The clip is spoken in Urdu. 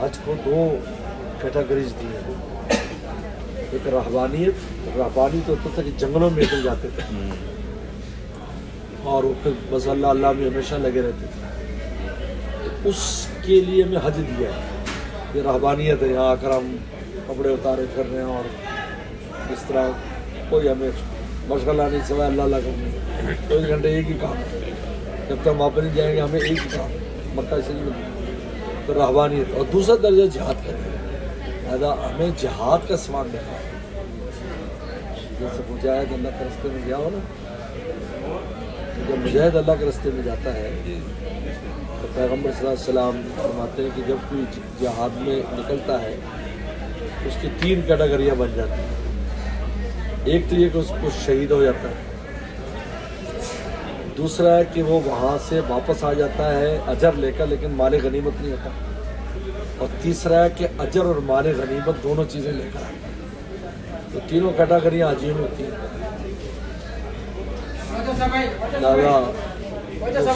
حج کو دو کیٹیگریز دی ہیں. ایک رہبانیت، رہبانی تو ہوتا تھا کہ جنگلوں میں نکل جاتے تھے اور وہ پھر بس اللہ اللہ میں ہمیشہ لگے رہتے تھے. اس کے لیے ہمیں حج دیا ہے. یہ رہبانیت ہے، یہاں آ کر ہم کپڑے اتارے کر رہے ہیں اور اس طرح کوئی ہمیں مشغلہ نہیں سوائے اللہ اللہ کرنے. 24 گھنٹے ایک ہی کام ہے، جب تک ہم واپس نہیں جائیں گے ہمیں ایک ہی کام مکہ سے نہیں. تو رہبانیت. اور دوسرا درجہ جہاد کا ہے، لہٰذا ہمیں جہاد کا سامان دیکھا. جیسے مجاہد اللہ کے راستے میں گیا ہو نا، جب مجاہد اللہ کے راستے میں جاتا ہے تو پیغمبر صلی اللہ علیہ وسلم فرماتے ہیں کہ جب کوئی جہاد میں نکلتا ہے اس کی 3 کیٹیگریاں بن جاتی ہیں. ایک تو یہ کہ اس کو شہید ہو جاتا ہے، دوسرا ہے کہ وہ وہاں سے واپس آ جاتا ہے اجر لے کر لیکن مال غنیمت نہیں ہوتا، اور تیسرا ہے کہ اجر اور مال غنیمت دونوں چیزیں لے کر آتا ہے. تو تینوں کیٹیگریاں عجیب ہوتی ہیں. لہٰذا